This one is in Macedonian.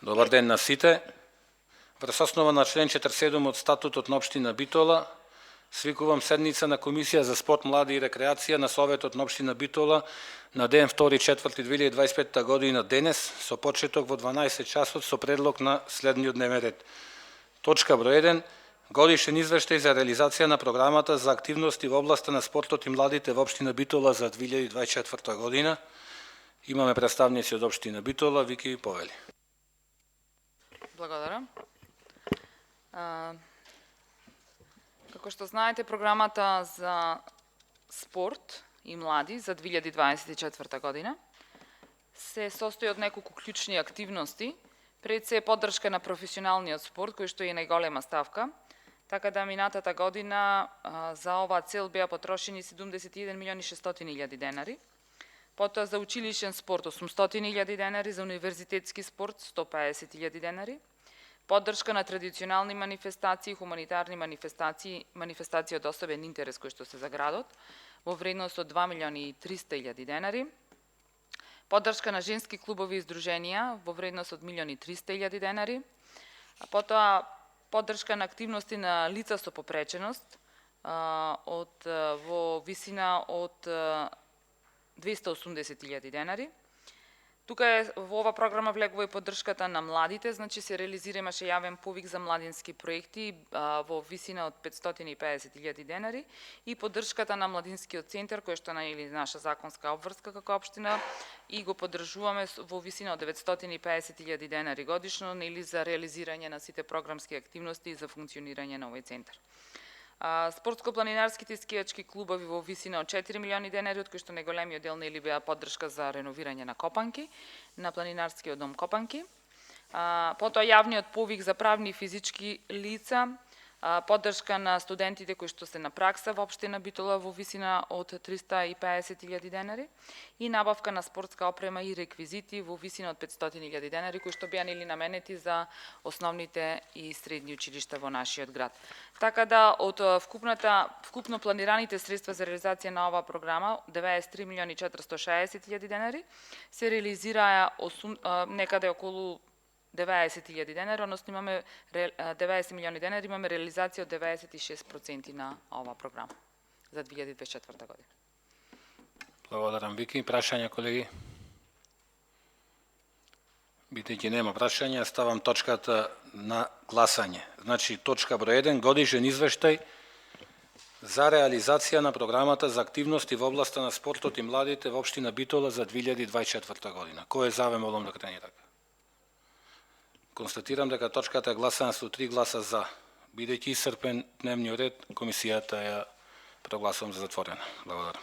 Добар ден на сите. Врз основа на член 47 од статутот на општина Битола, свикувам седница на Комисија за спорт, млади и рекреација на Советот на општина Битола на ден 2.4.2025 година денес, со почеток во 12 часот со предлог на следниот дневен ред. Точка број 1. Годишен извештај за реализација на програмата за активности во областа на спортот и младите во општина Битола за 2024 година. Имаме представници од општина Битола, Вики повели. Благодарам. Како што знаете, програмата за спорт и млади за 2024 година се состои од неколку клучни активности. Пред се поддршка на професионалниот спорт, кој што е најголема ставка. Така да минатата година за оваа цел беа потрошени 71.600.000 денари. Потоа за училишен спорт 800.000 денари, за универзитетски спорт 150.000 денари. Поддршка на традиционални манифестации, хуманитарни манифестации од особен интерес кои што се за градот, во вредност од 2.300.000 денари. Поддршка на женски клубови и здруженија во вредност од 1.300.000 денари. Потоа поддршка на активности на лица со попреченост во висина од 280.000 денари. Тука во ова програма влегува и поддршката на младите, значи се реализира имаше јавен повик за младински проекти во висина од 550.000 денари и поддршката на младинскиот центар кој што е наша законска обврска како општина и го поддржуваме во висина од 950.000 денари годишно за реализирање на сите програмски активности и за функционирање на овој центар. Спортско-планинарските скијачки клубови во висина од 4 милиони денари, од кои што најголемиот дел беа поддршка за реновирање на Копанки, на планинарскиот дом Копанки. Потоа јавниот повик за правни и физички лица, поддршка на студентите кои што се на пракса во општина Битола во висина од 350.000 денари и набавка на спортска опрема и реквизити во висина од 500.000 денари кои што беа наменети за основните и средни училишта во нашиот град. Така да од вкупно планираните средства за реализација на оваа програма 93.460.000 денари се реализираа некаде околу 90.000 денари, односно имаме 90 милиони денари, имаме реализација од 96% на оваа програма за 2024 година. Благодарам, Вики. Прашања, колеги? Бидејќи нема прашања, ставам точката на гласање. Значи, точка број 1, годишен извештај за реализација на програмата за активности во областа на спортот и младите во општина Битола за 2024 година. Кој е за, ве молам да крени така? Констатирам дека точката е гласана со 3 гласа за. Бидејќи исцрпен дневниот ред, комисијата ја прогласувам за затворена. Благодарам.